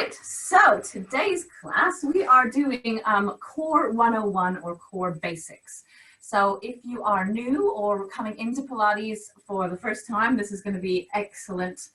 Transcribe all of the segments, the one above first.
right, so today's class, we are doing Core 101 or Core Basics. So if you are new or coming into Pilates for the first time, this is going to be excellent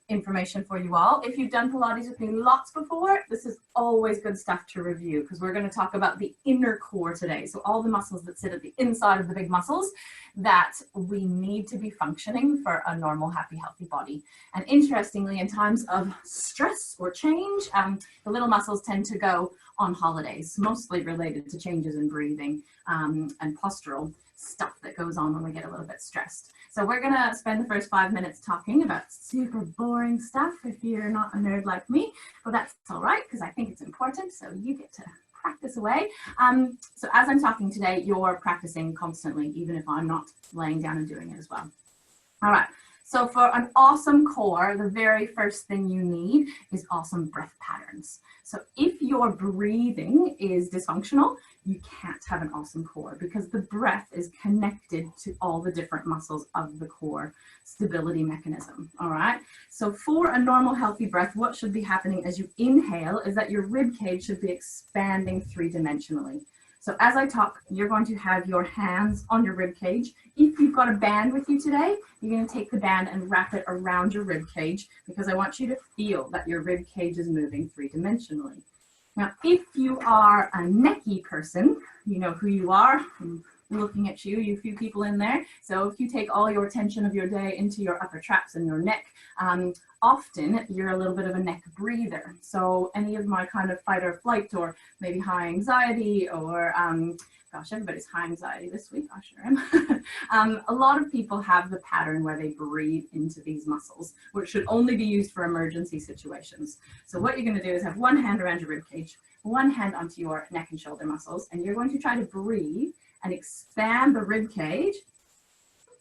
information for you all. If you've done Pilates with me lots before, this is always good stuff to review because we're going to talk about the inner core today. So all the muscles that sit at the inside of the big muscles that we need to be functioning for a normal, happy, healthy body. And interestingly, in times of stress or change, the little muscles tend to go on holidays, mostly related to changes in breathing and postural stuff that goes on when we get a little bit stressed. So we're gonna spend the first 5 minutes talking about super boring stuff if you're not a nerd like me, but that's all right because I think it's important, so you get to practice away. So as I'm talking today, you're practicing constantly, even if I'm not laying down and doing it as well. All right, so for an awesome core, the very first thing you need is awesome breath patterns. So if your breathing is dysfunctional, you can't have an awesome core because the breath is connected to all the different muscles of the core stability mechanism. All right. So for a normal healthy breath, what should be happening as you inhale is that your rib cage should be expanding three-dimensionally. So as I talk, you're going to have your hands on your rib cage. If you've got a band with you today, you're going to take the band and wrap it around your rib cage because I want you to feel that your rib cage is moving three-dimensionally. Now, if you are a necky person, you know who you are. I'm looking at you, you few people in there. So if you take all your attention of your day into your upper traps and your neck, often you're a little bit of a neck breather. So any of my kind of fight or flight or maybe high anxiety or, gosh, everybody's high anxiety this week, I sure am. A lot of people have the pattern where they breathe into these muscles, which should only be used for emergency situations. So what you're going to do is have one hand around your rib cage, one hand onto your neck and shoulder muscles, and you're going to try to breathe and expand the rib cage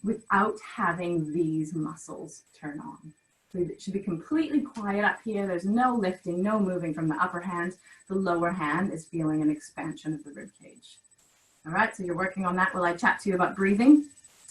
without having these muscles turn on. So it should be completely quiet up here. There's no lifting, no moving from the upper hand. The lower hand is feeling an expansion of the rib cage. All right, so you're working on that while I chat to you about breathing.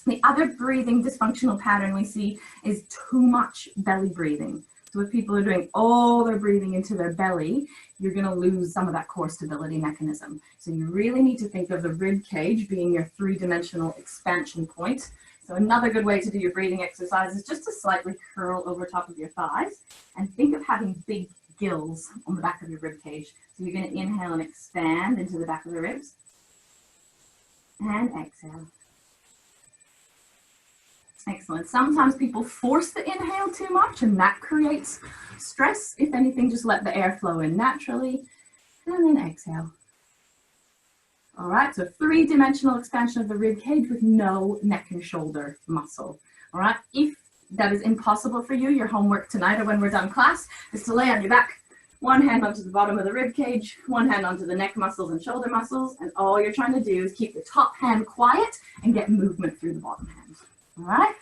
The other breathing dysfunctional pattern we see is too much belly breathing. So if people are doing all their breathing into their belly, you're going to lose some of that core stability mechanism. So you really need to think of the rib cage being your three-dimensional expansion point. So another good way to do your breathing exercise is just to slightly curl over top of your thighs and think of having big gills on the back of your rib cage. So you're going to inhale and expand into the back of the ribs and exhale. Excellent. Sometimes people force the inhale too much and that creates stress. If anything, just let the air flow in naturally and then exhale. All right, so three-dimensional expansion of the rib cage with no neck and shoulder muscle. All right, if that is impossible for you, your homework tonight or when we're done class is to lay on your back, one hand onto the bottom of the rib cage, one hand onto the neck muscles and shoulder muscles, and all you're trying to do is keep the top hand quiet and get movement through the bottom hand. All right,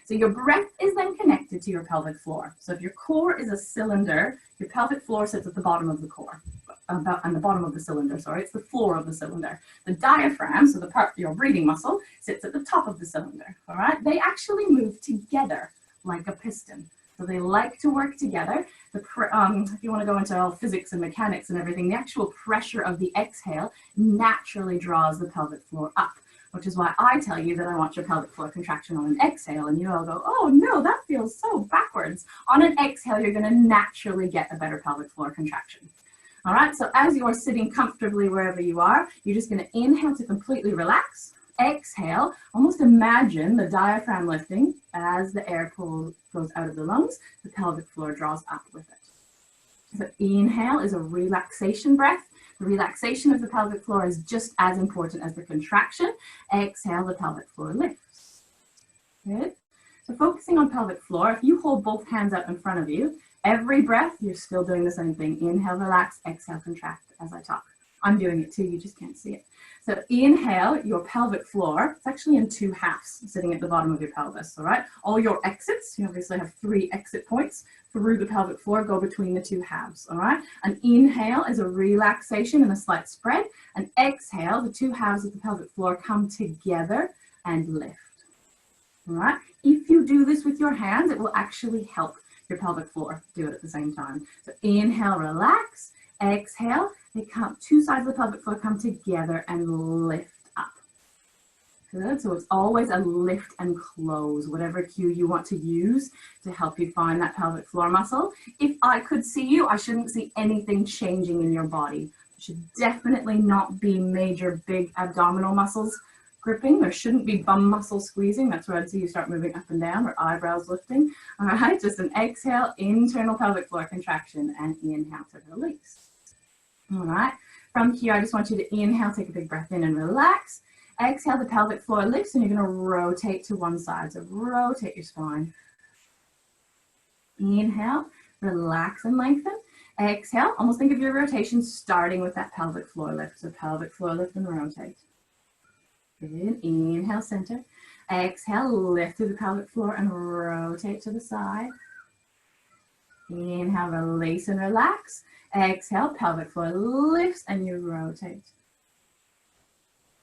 so your breath is then connected to your pelvic floor. So if your core is a cylinder, your pelvic floor sits at the bottom of the core. On the bottom of the cylinder, sorry, it's the floor of the cylinder. The diaphragm, so the part, your breathing muscle, sits at the top of the cylinder, all right? They actually move together like a piston. So they like to work together. If you want to go into all physics and mechanics and everything, the actual pressure of the exhale naturally draws the pelvic floor up, which is why I tell you that I want your pelvic floor contraction on an exhale, and you all go, oh no, that feels so backwards. On an exhale, you're going to naturally get a better pelvic floor contraction. All right, so as you're sitting comfortably wherever you are, you're just going to inhale to completely relax. Exhale, almost imagine the diaphragm lifting as the air goes out of the lungs, the pelvic floor draws up with it. So inhale is a relaxation breath. The relaxation of the pelvic floor is just as important as the contraction. Exhale, the pelvic floor lifts. Good. So focusing on pelvic floor, if you hold both hands out in front of you, every breath, you're still doing the same thing. Inhale, relax, exhale, contract as I talk. I'm doing it too, you just can't see it. So inhale, your pelvic floor, it's actually in two halves sitting at the bottom of your pelvis, all right? All your exits, you obviously have 3 exit points through the pelvic floor, go between the two halves, all right? An inhale is a relaxation and a slight spread. An exhale, the two halves of the pelvic floor come together and lift, all right? If you do this with your hands, it will actually help your pelvic floor. Do it at the same time. So inhale, relax. Exhale, they come, two sides of the pelvic floor come together and lift up. Good, so it's always a lift and close, whatever cue you want to use to help you find that pelvic floor muscle. If I could see you, I shouldn't see anything changing in your body. There should definitely not be major big abdominal muscles gripping. There shouldn't be bum muscle squeezing. That's where I'd see you start moving up and down or eyebrows lifting. All right, just an exhale, internal pelvic floor contraction, and inhale to release. All right, from here, I just want you to inhale, take a big breath in and relax. Exhale, the pelvic floor lifts and you're gonna rotate to one side. So rotate your spine. Inhale, relax and lengthen. Exhale, almost think of your rotation starting with that pelvic floor lift. So pelvic floor lift and rotate. Good, inhale, center. Exhale, lift through the pelvic floor and rotate to the side. Inhale, release and relax. Exhale, pelvic floor lifts and you rotate.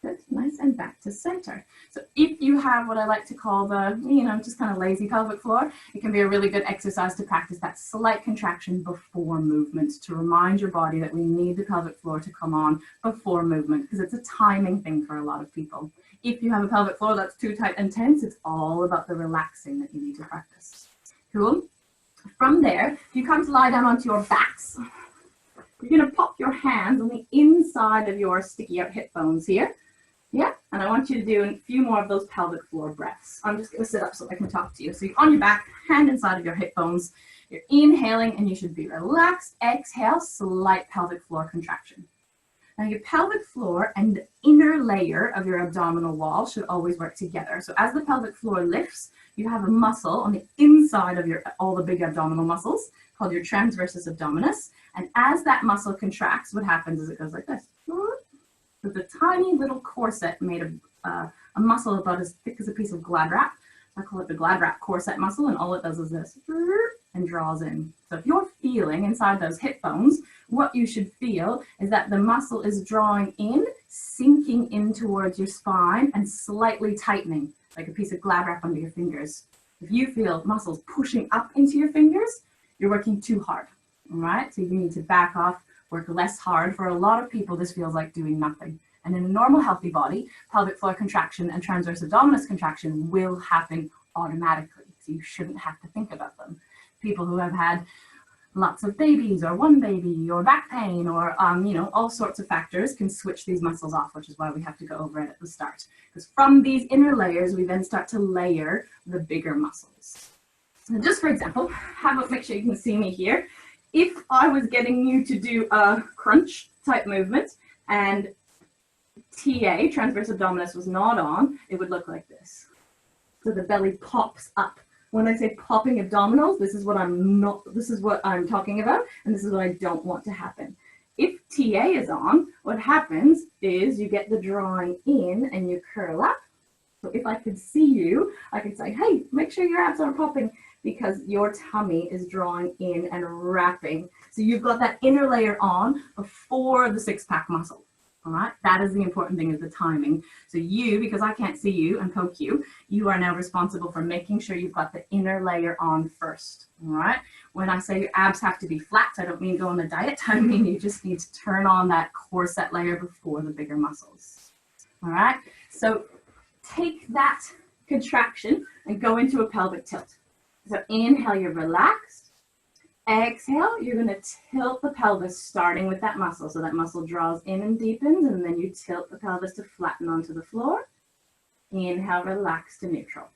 Good, nice, and back to center. So if you have what I like to call the, just kind of lazy pelvic floor, it can be a really good exercise to practice that slight contraction before movement to remind your body that we need the pelvic floor to come on before movement because it's a timing thing for a lot of people. If you have a pelvic floor that's too tight and tense, it's all about the relaxing that you need to practice. Cool? From there, if you come to lie down onto your backs, you're going to pop your hands on the inside of your sticky out hip bones here. Yeah, and I want you to do a few more of those pelvic floor breaths. I'm just going to sit up so I can talk to you. So you're on your back, hand inside of your hip bones. You're inhaling and you should be relaxed. Exhale, slight pelvic floor contraction. Now your pelvic floor and the inner layer of your abdominal wall should always work together. So as the pelvic floor lifts, you have a muscle on the inside of all the big abdominal muscles called your transversus abdominis. And as that muscle contracts, what happens is it goes like this. With a tiny little corset made of a muscle about as thick as a piece of Glad wrap. I call it the Glad wrap corset muscle, and all it does is this, and draws in. So if you're feeling inside those hip bones, what you should feel is that the muscle is drawing in, sinking in towards your spine, and slightly tightening, like a piece of Glad wrap under your fingers. If you feel muscles pushing up into your fingers, you're working too hard, all right? So you need to back off, work less hard. For a lot of people, this feels like doing nothing. And in a normal, healthy body, pelvic floor contraction and transverse abdominis contraction will happen automatically. So you shouldn't have to think about them. People who have had lots of babies or one baby or back pain or, all sorts of factors can switch these muscles off, which is why we have to go over it at the start. Because from these inner layers, we then start to layer the bigger muscles. So just for example, make sure you can see me here. If I was getting you to do a crunch type movement and TA, transverse abdominis, was not on, it would look like this. So the belly pops up. When I say popping abdominals, this is what I'm talking about, and this is what I don't want to happen. If TA is on, what happens is you get the drawing in and you curl up. So if I could see you, I could say, hey, make sure your abs aren't popping, because your tummy is drawing in and wrapping. So you've got that inner layer on before the six-pack muscle, all right? That is the important thing, is the timing. So you, because I can't see you and poke you, you are now responsible for making sure you've got the inner layer on first, all right? When I say your abs have to be flat, I don't mean go on a diet. I mean you just need to turn on that corset layer before the bigger muscles, all right? So take that contraction and go into a pelvic tilt. So inhale, you're relaxed. Exhale, you're going to tilt the pelvis starting with that muscle. So that muscle draws in and deepens, and then you tilt the pelvis to flatten onto the floor. Inhale, relax to neutral.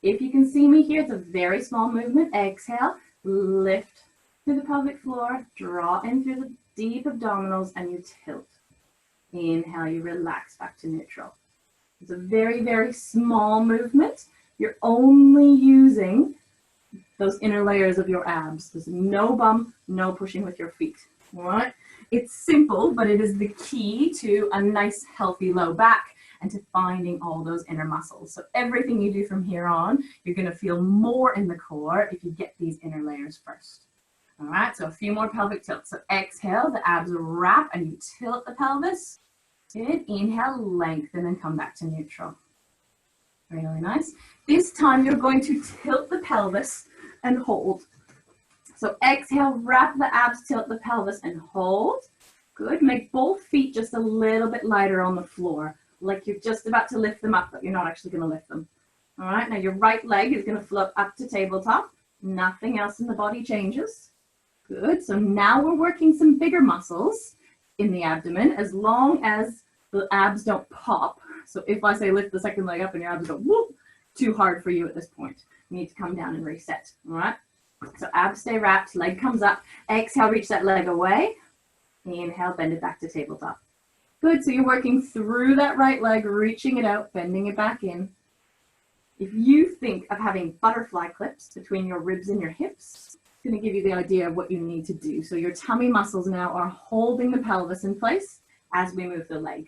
If you can see me here, it's a very small movement. Exhale, lift through the pelvic floor, draw in through the deep abdominals, and you tilt. Inhale, you relax back to neutral. It's a very, very small movement. You're only using those inner layers of your abs. There's no bump, no pushing with your feet, all right? It's simple, but it is the key to a nice, healthy low back and to finding all those inner muscles. So everything you do from here on, you're gonna feel more in the core if you get these inner layers first. All right, so a few more pelvic tilts. So exhale, the abs wrap and you tilt the pelvis. Good, inhale, lengthen and come back to neutral. Really nice. This time you're going to tilt the pelvis and hold. So exhale, wrap the abs, tilt the pelvis and hold. Good. Make both feet just a little bit lighter on the floor, like you're just about to lift them up, but you're not actually going to lift them. All right. Now your right leg is going to float up to tabletop. Nothing else in the body changes. Good. So now we're working some bigger muscles in the abdomen, as long as the abs don't pop. So if I say lift the second leg up and your abs go whoop, too hard for you at this point. You need to come down and reset. All right. So abs stay wrapped, leg comes up. Exhale, reach that leg away. Inhale, bend it back to tabletop. Good. So you're working through that right leg, reaching it out, bending it back in. If you think of having butterfly clips between your ribs and your hips, it's going to give you the idea of what you need to do. So your tummy muscles now are holding the pelvis in place as we move the leg.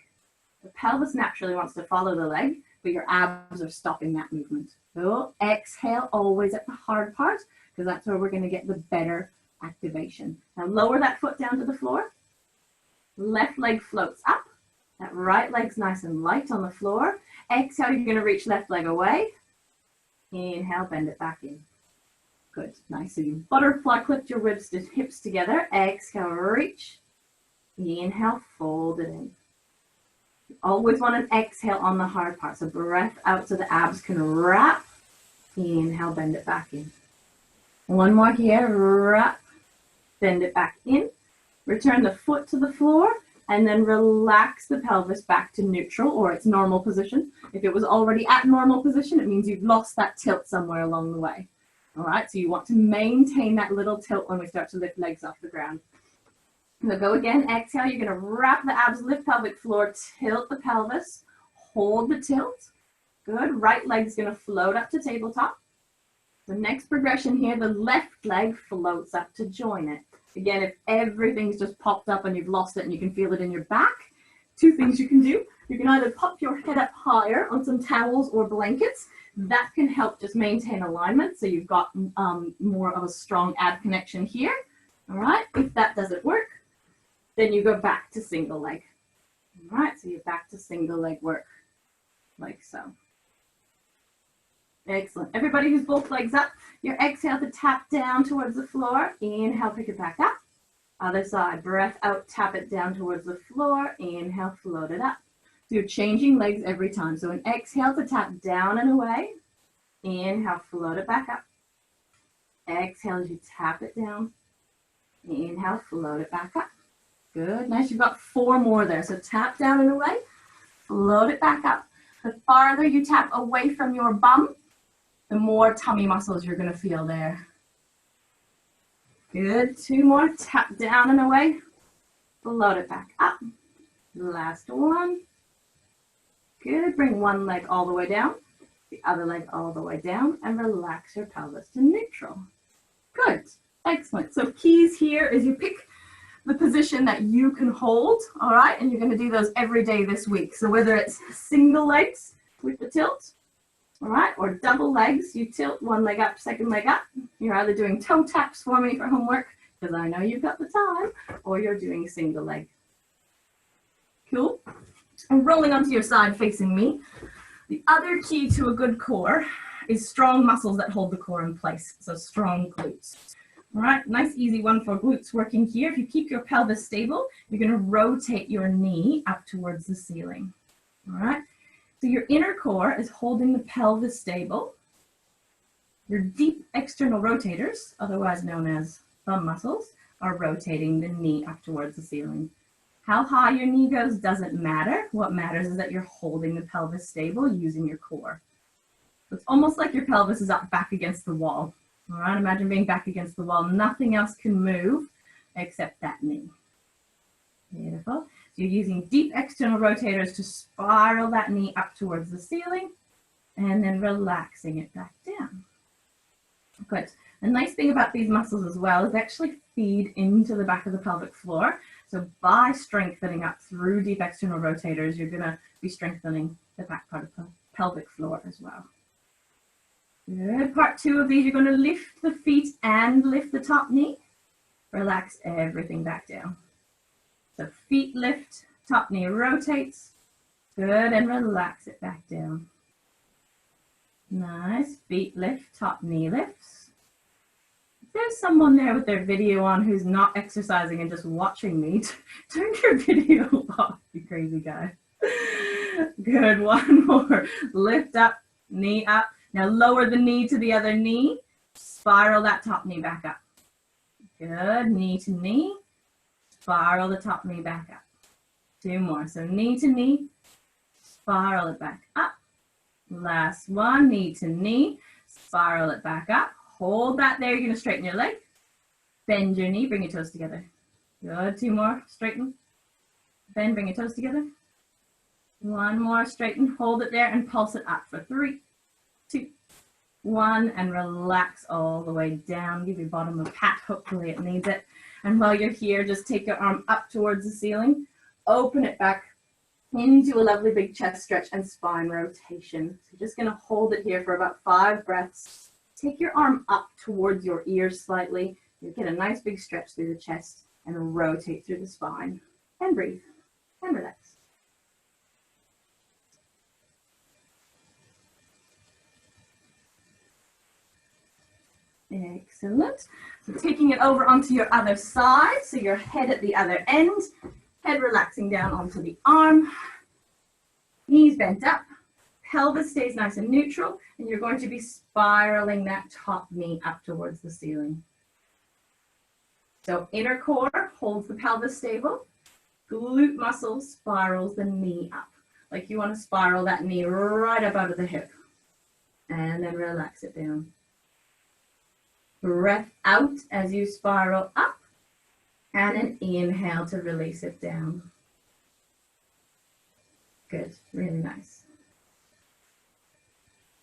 The pelvis naturally wants to follow the leg, but your abs are stopping that movement. So exhale, always at the hard part, because that's where we're going to get the better activation. Now lower that foot down to the floor. Left leg floats up. That right leg's nice and light on the floor. Exhale, you're going to reach left leg away. Inhale, bend it back in. Good. Nice. So you butterfly clipped your ribs to hips together. Exhale, reach. Inhale, fold it in. You always want an exhale on the hard part. So breath out so the abs can wrap. Inhale, bend it back in. One more here. Wrap. Bend it back in. Return the foot to the floor and then relax the pelvis back to neutral or its normal position. If it was already at normal position, it means you've lost that tilt somewhere along the way. All right, so you want to maintain that little tilt when we start to lift legs off the ground. So go again, exhale, you're gonna wrap the abs, lift pelvic floor, tilt the pelvis, hold the tilt. Good, right leg's gonna float up to tabletop. The next progression here, the left leg floats up to join it. Again, if everything's just popped up and you've lost it and you can feel it in your back, two things you can do. You can either pop your head up higher on some towels or blankets. That can help just maintain alignment. So you've got more of a strong ab connection here. All right. If that doesn't work, then you go back to single leg. All right. So you're back to single leg work like so. Excellent. Everybody who's both legs up, your exhale to tap down towards the floor. Inhale, pick it back up. Other side, breath out, tap it down towards the floor. Inhale, float it up. So you're changing legs every time. So an exhale to tap down and away. Inhale, float it back up. Exhale as you tap it down. Inhale, float it back up. Good. Nice. You've got 4 more there. So tap down and away. Float it back up. The farther you tap away from your bum, the more tummy muscles you're going to feel there. Good. 2 more. Tap down and away. Float it back up. Last one. Good. Bring one leg all the way down. The other leg all the way down. And relax your pelvis to neutral. Good. Excellent. So keys here is you pick the position that you can hold. All right. And you're going to do those every day this week. So whether it's single legs with the tilt, all right, or double legs, you tilt one leg up, second leg up. You're either doing toe taps for me for homework, because I know you've got the time, or you're doing single leg. Cool. And rolling onto your side facing me. The other key to a good core is strong muscles that hold the core in place. So strong glutes. All right, nice easy one for glutes working here. If you keep your pelvis stable, you're going to rotate your knee up towards the ceiling. All right. So your inner core is holding the pelvis stable. Your deep external rotators, otherwise known as thumb muscles, are rotating the knee up towards the ceiling. How high your knee goes doesn't matter. What matters is that you're holding the pelvis stable using your core. So it's almost like your pelvis is up back against the wall. All right, imagine being back against the wall. Nothing else can move except that knee. Beautiful. So you're using deep external rotators to spiral that knee up towards the ceiling and then relaxing it back down. Good. The nice thing about these muscles as well is they actually feed into the back of the pelvic floor. So by strengthening up through deep external rotators, you're going to be strengthening the back part of the pelvic floor as well. Good. Part 2 of these, you're going to lift the feet and lift the top knee. Relax everything back down. So feet lift, top knee rotates. Good, and relax it back down. Nice. Feet lift, top knee lifts. there's someone there with their video on who's not exercising and just watching me, turn your video off, you crazy guy. Good, one more. Lift up, knee up. Now lower the knee to the other knee. Spiral that top knee back up. Good, knee to knee. Spiral the top knee back up. 2 more. So knee to knee, spiral it back up. Last one, knee to knee, spiral it back up. Hold that there. You're going to straighten your leg. Bend your knee, bring your toes together. Good, 2 more, straighten. Bend, bring your toes together. 1 more, straighten, hold it there and pulse it up for 3, 2, 1, and relax all the way down. Give your bottom a pat, hopefully it needs it. And while you're here, just take your arm up towards the ceiling, open it back into a lovely big chest stretch and spine rotation. So you're just going to hold it here for about 5 breaths. Take your arm up towards your ears slightly. You'll get a nice big stretch through the chest and rotate through the spine. And breathe and relax. Excellent. So taking it over onto your other side, so your head at the other end, head relaxing down onto the arm, knees bent up, pelvis stays nice and neutral, and you're going to be spiraling that top knee up towards the ceiling. So inner core holds the pelvis stable, glute muscle spirals the knee up. Like you want to spiral that knee right up out of the hip. And then relax it down. Breath out as you spiral up, and an inhale to release it down. Good, really nice.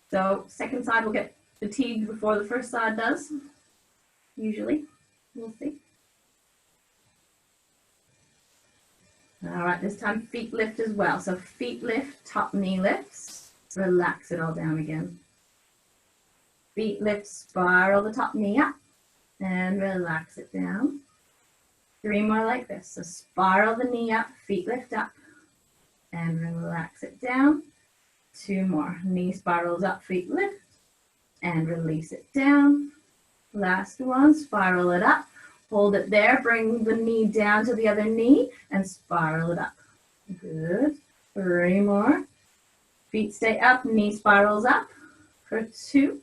So second side will get fatigued before the first side does, usually. We'll see. All right, this time feet lift as well. So feet lift, top knee lifts, relax it all down again. Feet lift, spiral the top knee up and relax it down. 3 more like this. So spiral the knee up, feet lift up and relax it down. 2 more. Knee spirals up, feet lift and release it down. Last one, spiral it up. Hold it there, bring the knee down to the other knee and spiral it up. Good. 3 more. Feet stay up, knee spirals up for 2.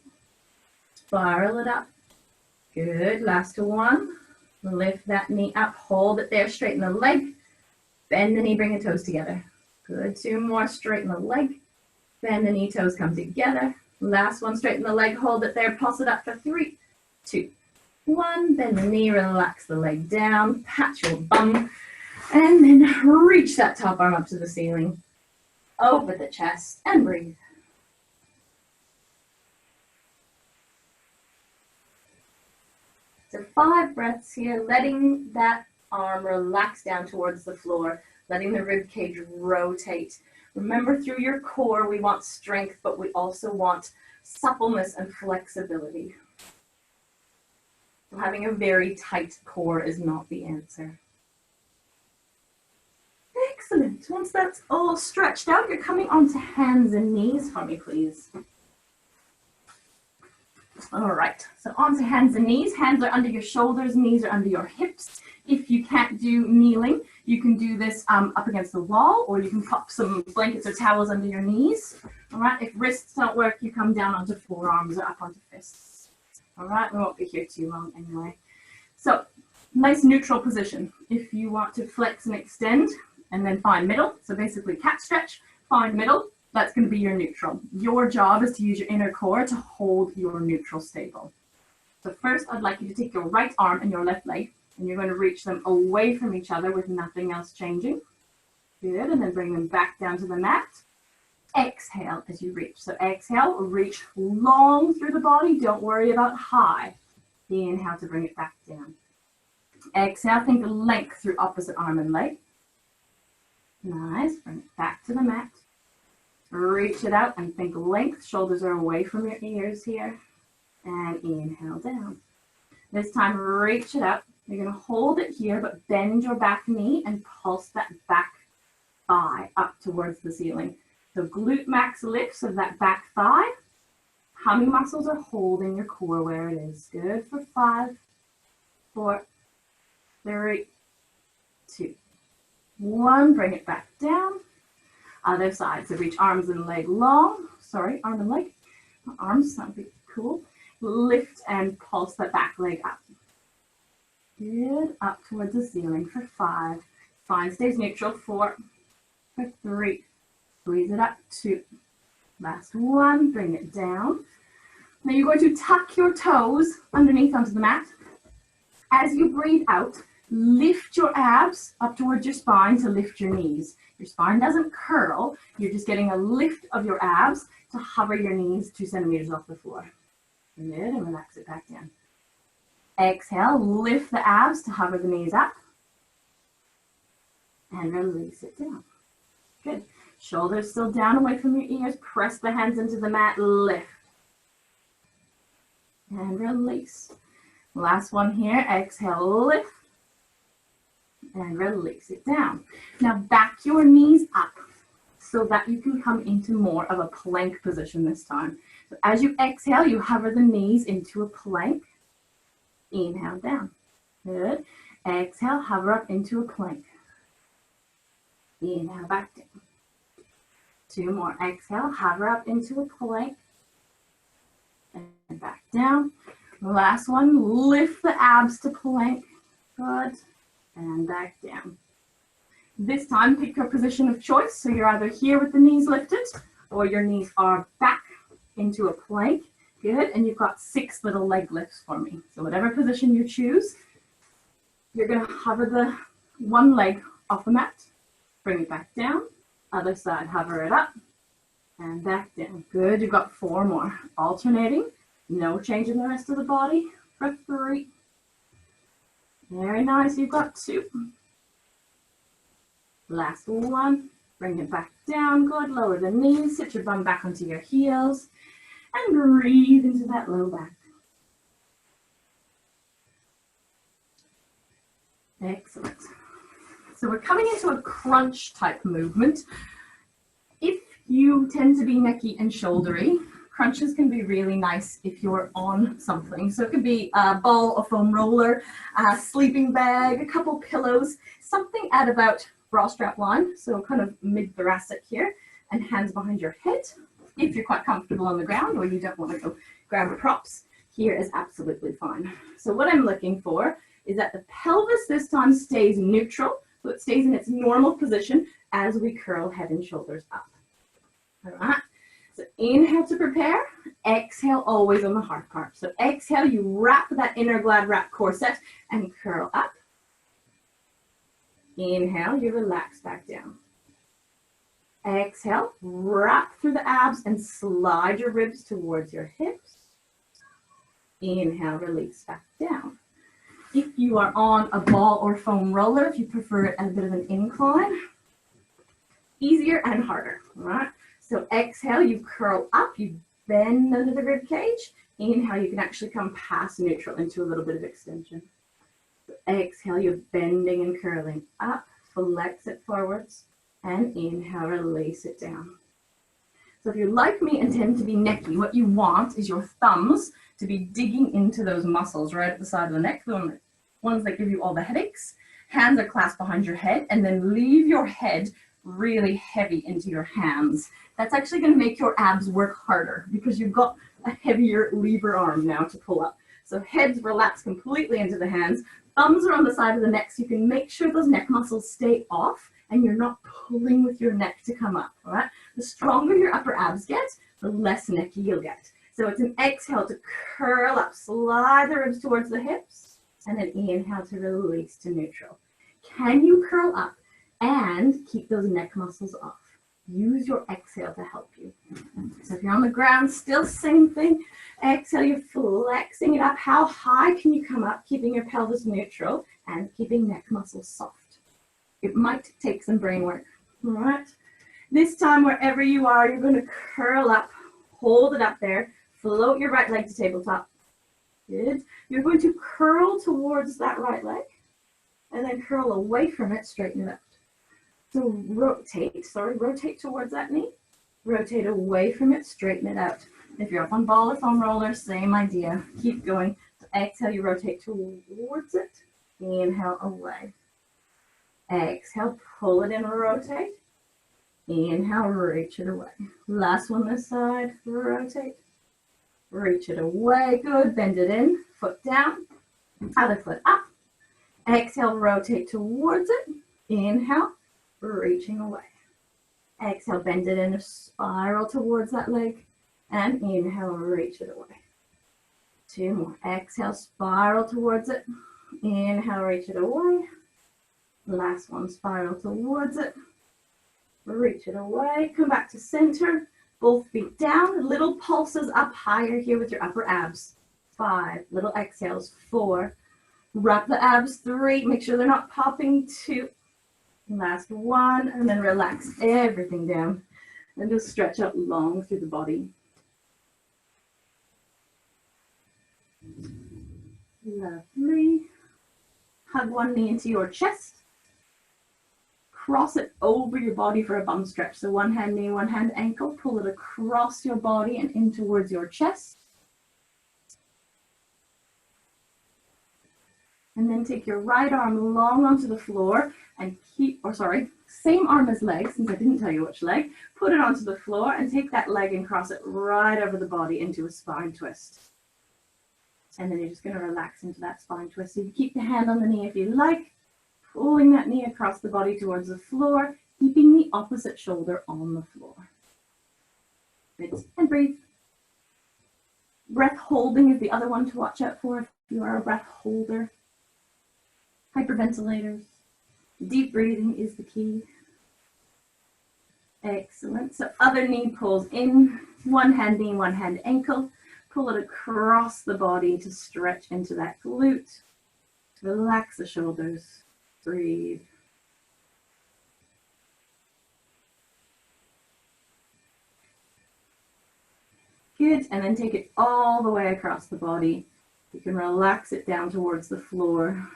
Spiral it up. Good. Last 1. Lift that knee up. Hold it there. Straighten the leg. Bend the knee. Bring the toes together. Good. 2 more. Straighten the leg. Bend the knee. Toes come together. Last one. Straighten the leg. Hold it there. Pulse it up for 3, 2, 1. Bend the knee. Relax the leg down. Pat your bum. And then reach that top arm up to the ceiling. Over the chest. And breathe. So 5 breaths here, letting that arm relax down towards the floor, letting the rib cage rotate. Remember, through your core, we want strength, but we also want suppleness and flexibility. So having a very tight core is not the answer. Excellent. Once that's all stretched out, you're coming onto hands and knees for me, please. All right, so onto hands and knees. Hands are under your shoulders, knees are under your hips. If you can't do kneeling, you can do this up against the wall, or you can pop some blankets or towels under your knees. All right, if wrists don't work, you come down onto forearms or up onto fists. All right, we won't be here too long anyway. So, nice neutral position. If you want to flex and extend, and then find middle, so basically cat stretch, find middle. That's going to be your neutral. Your job is to use your inner core to hold your neutral stable. So first, I'd like you to take your right arm and your left leg, and you're going to reach them away from each other with nothing else changing. Good, and then bring them back down to the mat. Exhale as you reach. So exhale, reach long through the body. Don't worry about high. Inhale to bring it back down. Exhale, think length through opposite arm and leg. Nice, bring it back to the mat. Reach it out and think length. Shoulders are away from your ears here. And inhale down. This time, reach it up. You're going to hold it here, but bend your back knee and pulse that back thigh up towards the ceiling. So glute max lifts of that back thigh. How many muscles are holding your core where it is? Good for 5, 4, 3, 2, 1. Bring it back down. Other side. So reach arms and leg long. Sorry, arm and leg. Arms, that would be cool. Lift and pulse that back leg up. Good. Up towards the ceiling for 5. Spine stays neutral. 4, for 3. Squeeze it up. 2. Last 1. Bring it down. Now you're going to tuck your toes underneath onto the mat. As you breathe out, lift your abs up towards your spine to lift your knees. Your spine doesn't curl. You're just getting a lift of your abs to hover your knees 2 centimeters off the floor. Good, and relax it back down. Exhale, lift the abs to hover the knees up. And release it down. Good. Shoulders still down away from your ears. Press the hands into the mat. Lift. And release. Last one here. Exhale, lift. And release it down. Now back your knees up so that you can come into more of a plank position this time. So as you exhale, you hover the knees into a plank. Inhale down. Good. Exhale, hover up into a plank. Inhale back down. 2 more. Exhale, hover up into a plank. And back down. Last one, lift the abs to plank. Good. And back down. This time, pick your position of choice. So you're either here with the knees lifted or your knees are back into a plank. Good. And you've got 6 little leg lifts for me. So whatever position you choose, you're going to hover the one leg off the mat. Bring it back down. Other side, hover it up and back down. Good. You've got 4 more. Alternating. No change in the rest of the body for 3. Very nice. You've got 2. Last one. Bring it back down. Good. Lower the knees. Sit your bum back onto your heels. And breathe into that low back. Excellent. So we're coming into a crunch type movement. If you tend to be necky and shouldery, crunches can be really nice if you're on something. So it could be a ball, a foam roller, a sleeping bag, a couple pillows, something at about bra strap line, so kind of mid-thoracic here, and hands behind your head. If you're quite comfortable on the ground or you don't want to go grab the props, here is absolutely fine. So what I'm looking for is that the pelvis this time stays neutral, so it stays in its normal position as we curl head and shoulders up. All right. So inhale to prepare, exhale always on the hard part. So exhale, you wrap that inner glad wrap corset and curl up. Inhale, you relax back down. Exhale, wrap through the abs and slide your ribs towards your hips. Inhale, release back down. If you are on a ball or foam roller, if you prefer it at a bit of an incline, easier and harder, all right? So exhale, you curl up, you bend under the rib cage. Inhale, you can actually come past neutral into a little bit of extension. So exhale, you're bending and curling up, flex it forwards, and inhale, release it down. So if you're like me and tend to be necky, what you want is your thumbs to be digging into those muscles right at the side of the neck, the ones that give you all the headaches. Hands are clasped behind your head, and then leave your head really heavy into your hands. That's actually going to make your abs work harder because you've got a heavier lever arm now to pull up. So heads relax completely into the hands. Thumbs are on the side of the neck so you can make sure those neck muscles stay off and you're not pulling with your neck to come up, all right? The stronger your upper abs get, the less necky you'll get. So it's an exhale to curl up, slide the ribs towards the hips, and then inhale to release to neutral. Can you curl up and keep those neck muscles off? Use your exhale to help you. So if you're on the ground, still same thing. Exhale, you're flexing it up. How high can you come up, keeping your pelvis neutral and keeping neck muscles soft? It might take some brain work, all right? This time, wherever you are, you're going to curl up, hold it up there, float your right leg to tabletop. Good. You're going to curl towards that right leg and then curl away from it, straighten it up. So rotate towards that knee, rotate away from it, straighten it out. If you're up on ball or foam roller, same idea. Keep going. So exhale, you rotate towards it. Inhale, away. Exhale, pull it in, rotate. Inhale, reach it away. Last one this side, rotate. Reach it away, good. Bend it in, foot down, other foot up. Exhale, rotate towards it. Inhale, reaching away. Exhale, bend it in a spiral towards that leg. And inhale, reach it away. 2 more. Exhale, spiral towards it. Inhale, reach it away. Last one, spiral towards it. Reach it away. Come back to center. Both feet down. Little pulses up higher here with your upper abs. 5. Little exhales. 4. Wrap the abs. 3. Make sure they're not popping. 2. Last 1. And then relax everything down. And just stretch out long through the body. Lovely. Hug one knee into your chest. Cross it over your body for a bum stretch. So one hand knee, one hand ankle. Pull it across your body and in towards your chest. And then take your right arm long onto the floor and same arm as leg, since I didn't tell you which leg. Put it onto the floor and take that leg and cross it right over the body into a spine twist. And then you're just going to relax into that spine twist. So you keep the hand on the knee if you like, pulling that knee across the body towards the floor, keeping the opposite shoulder on the floor. Good. And breathe. Breath holding is the other one to watch out for if you are a breath holder. Hyperventilators. Deep breathing is the key. Excellent. So other knee pulls in, one hand knee, one hand ankle. Pull it across the body to stretch into that glute. Relax the shoulders. Breathe. Good. And then take it all the way across the body. You can relax it down towards the floor.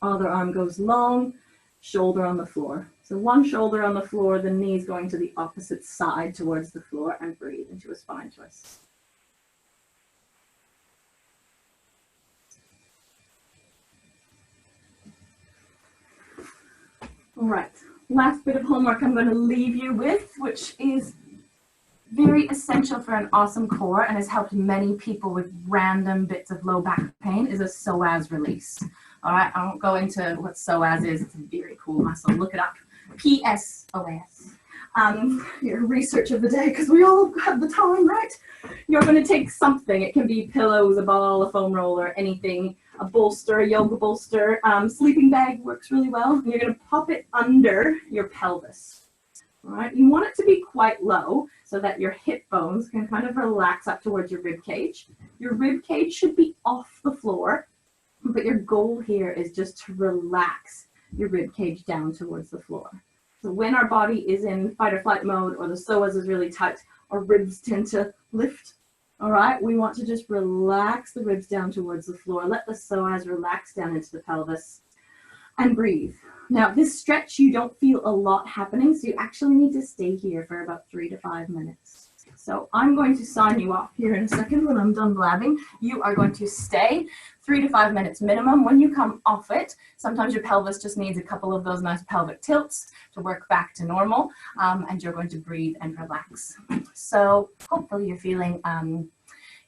Other arm goes long, shoulder on the floor. So one shoulder on the floor, the knees going to the opposite side towards the floor, and breathe into a spine twist. All right, last bit of homework I'm going to leave you with, which is very essential for an awesome core and has helped many people with random bits of low back pain, is a psoas release. All right, I won't go into what psoas is. It's a very cool muscle. Look it up. PSOS. Your research of the day, because we all have the time, right? You're going to take something. It can be pillows, a ball, a foam roller, anything, a bolster, a yoga bolster. Sleeping bag works really well. And you're going to pop it under your pelvis. All right, you want it to be quite low so that your hip bones can kind of relax up towards your rib cage. Your rib cage should be off the floor, but your goal here is just to relax your rib cage down towards the floor. So when our body is in fight or flight mode, or the psoas is really tight, our ribs tend to lift. All right, we want to just relax the ribs down towards the floor. Let the psoas relax down into the pelvis and breathe. Now, this stretch, you don't feel a lot happening, so you actually need to stay here for about 3 to 5 minutes. So I'm going to sign you off here in a second when I'm done blabbing. You are going to stay 3 to 5 minutes minimum. When you come off it, sometimes your pelvis just needs a couple of those nice pelvic tilts to work back to normal, and you're going to breathe and relax. So hopefully you're feeling,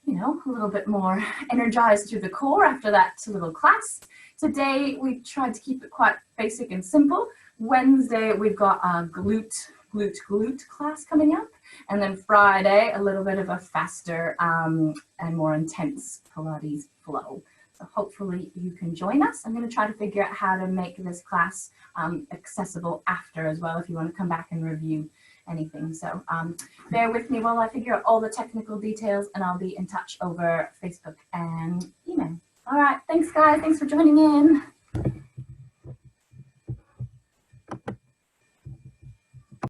you know, a little bit more energized through the core after that little class. Today, we tried to keep it quite basic and simple. Wednesday, we've got a glute class coming up. And then Friday, a little bit of a faster and more intense Pilates flow. So hopefully you can join us. I'm going to try to figure out how to make this class accessible after as well, if you want to come back and review anything. So bear with me while I figure out all the technical details, and I'll be in touch over Facebook and email. All right, thanks guys, thanks for joining in.